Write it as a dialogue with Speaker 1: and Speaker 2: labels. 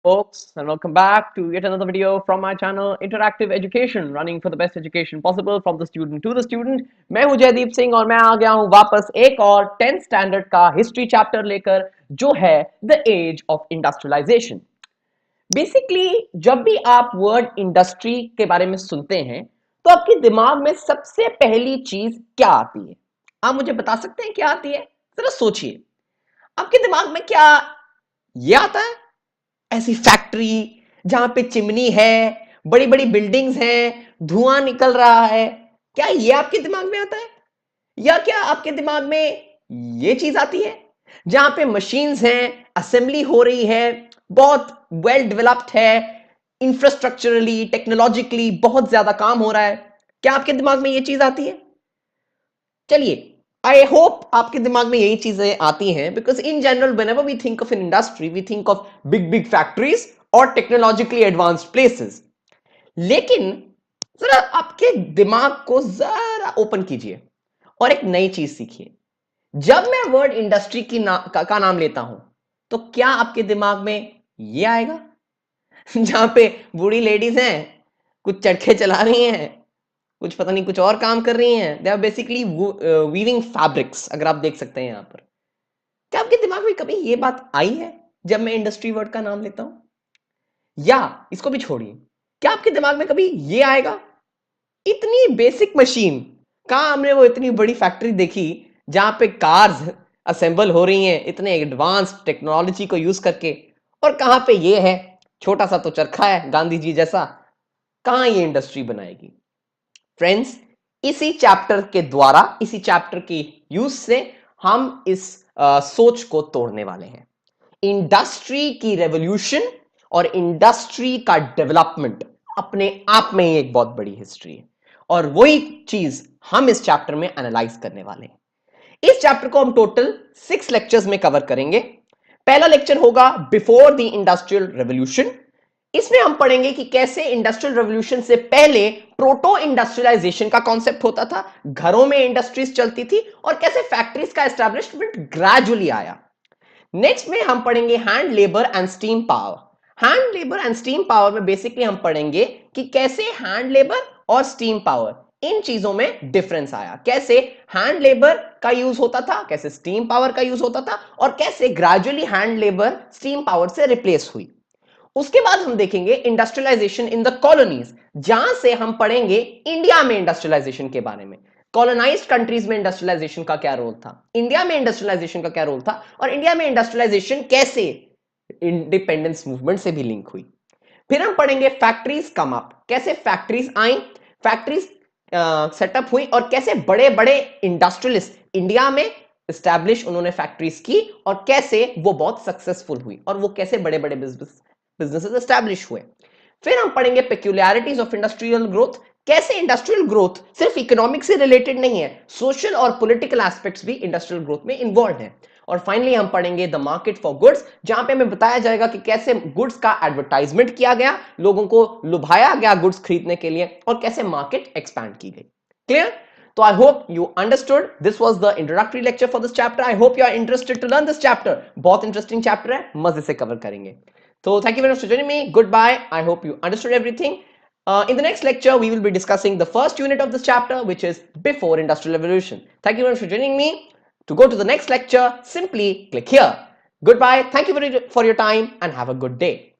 Speaker 1: Folks, and welcome back to yet another video from my channel Interactive Education, running for the best education possible from the student to the student. मैं हूं जयदीप सिंह और मैं आ गया हूं वापस एक और 10th स्टैंडर्ड का हिस्ट्री चैप्टर लेकर जो है the age of industrialisation. Basically जब भी आप वर्ड इंडस्ट्री के बारे में सुनते हैं तो आपके दिमाग में सबसे पहली चीज क्या आती है? आप मुझे बता सकते हैं क्या आती है? जरा सोचिए, आपके दिमाग में क्या ये आता है? ऐसी फैक्ट्री जहां पे चिमनी है, बड़ी बड़ी बिल्डिंग्स हैं, धुआं निकल रहा है, क्या ये आपके दिमाग में आता है? या क्या आपके दिमाग में ये चीज आती है जहां पे मशीन्स हैं, असेंबली हो रही है, बहुत वेल डेवलप्ड है, इंफ्रास्ट्रक्चरली टेक्नोलॉजिकली बहुत ज्यादा काम हो रहा है? क्या आपके दिमाग में ये चीज आती है? चलिए, आई होप आपके दिमाग में यही चीजें आती हैं, because in general whenever we think of an industry we think of big big factories और टेक्नोलॉजिकली एडवांस्ड प्लेसेस। लेकिन जरा आपके दिमाग को जरा ओपन कीजिए और एक नई चीज सीखिए। जब मैं वर्ड इंडस्ट्री का नाम लेता हूं तो क्या आपके दिमाग में ये आएगा जहां पे बूढ़ी लेडीज हैं, कुछ चरखे चला रही हैं, कुछ पता नहीं कुछ और काम कर रही हैं, they are basically weaving fabrics, अगर आप देख सकते हैं यहां पर। क्या आपके दिमाग में कभी ये बात आई है जब मैं इंडस्ट्री वर्ड का नाम लेता हूं? या इसको भी छोड़िए, क्या आपके दिमाग में कभी ये आएगा, इतनी बेसिक मशीन, कहां हमने वो इतनी बड़ी फैक्ट्री देखी जहां पे कार्स असेंबल हो रही हैं इतने एडवांस टेक्नोलॉजी को यूज करके, और कहां पे ये है छोटा सा तो चरखा है गांधी जी जैसा? कहां ये इंडस्ट्री बनाएगी? फ्रेंड्स, इसी चैप्टर के द्वारा, इसी चैप्टर की यूज से हम इस सोच को तोड़ने वाले हैं। इंडस्ट्री की रेवोल्यूशन और इंडस्ट्री का डेवलपमेंट अपने आप में ही एक बहुत बड़ी हिस्ट्री है, और वही चीज हम इस चैप्टर में एनालाइज करने वाले हैं। इस चैप्टर को हम टोटल 6 लेक्चर्स में कवर करेंगे। पहला लेक्चर होगा बिफोर द इंडस्ट्रियल रेवोल्यूशन। इसमें हम पढ़ेंगे कि कैसे इंडस्ट्रियल रेवोल्यूशन से पहले प्रोटो इंडस्ट्रियलाइजेशन का कॉन्सेप्ट होता था, घरों में इंडस्ट्रीज चलती थी, और कैसे फैक्ट्रीज का एस्टैब्लिशमेंट ग्रेजुअली आया। नेक्स्ट में हम पढ़ेंगे hand labour and steam power. Hand labour and steam power में बेसिकली हम पढ़ेंगे कि कैसे हैंड लेबर और स्टीम पावर, इन चीजों में डिफरेंस आया, कैसे हैंड लेबर का यूज होता था, कैसे स्टीम पावर का यूज होता था, और कैसे gradually hand labour steam power से रिप्लेस हुई। उसके बाद हम देखेंगे इंडस्ट्रियलाइजेशन इन द कॉलोनीज, जहां से हम पढ़ेंगे इंडिया में इंडस्ट्रियलाइजेशन के बारे में। कॉलोनाइज्ड कंट्रीज में इंडस्ट्रियलाइजेशन का क्या रोल था, इंडिया में इंडस्ट्रियलाइजेशन का क्या रोल था, और इंडिया में इंडस्ट्रियलाइजेशन कैसे इंडिपेंडेंस मूवमेंट से भी लिंक हुई। फिर हम पढ़ेंगे फैक्ट्रीज कम अप, कैसे फैक्ट्रीज आई, फैक्ट्रीज सेटअप हुई, और कैसे बड़े बड़े इंडस्ट्रियलिस्ट इंडिया में एस्टैब्लिश उन्होंने फैक्ट्रीज की, और कैसे वो बहुत सक्सेसफुल हुई, और वो कैसे बड़े बड़े बिजनेसेस एस्टैब्लिश हुए। फिर हम पढ़ेंगे पेक्यूलियरिटीज ऑफ इंडस्ट्रियल ग्रोथ, कैसे इंडस्ट्रियल ग्रोथ सिर्फ इकोनॉमिक से रिलेटेड नहीं है, सोशल और पॉलिटिकल एस्पेक्ट्स भी इंडस्ट्रियल ग्रोथ में इन्वॉल्व हैं। और फाइनली हम पढ़ेंगे द मार्केट फॉर गुड्स, जहां पे हमें बताया जाएगा कि कैसे गुड्स का एडवर्टाइजमेंट किया गया, लोगों को लुभाया गया गुड्स खरीदने के लिए, और कैसे मार्केट एक्सपैंड की गई। Clear? So I hope you understood. This was the introductory lecture for this chapter. I hope you are interested to learn this chapter. बहुत इंटरेस्टिंग चैप्टर है, मजे से कवर करेंगे। So thank you very much for joining me. Goodbye. I hope you understood everything. In the next lecture, we will be discussing the first unit of this chapter, which is before industrial revolution. Thank you very much for joining me. To go to the next lecture, simply click here. Goodbye. Thank you for your time and have a good day.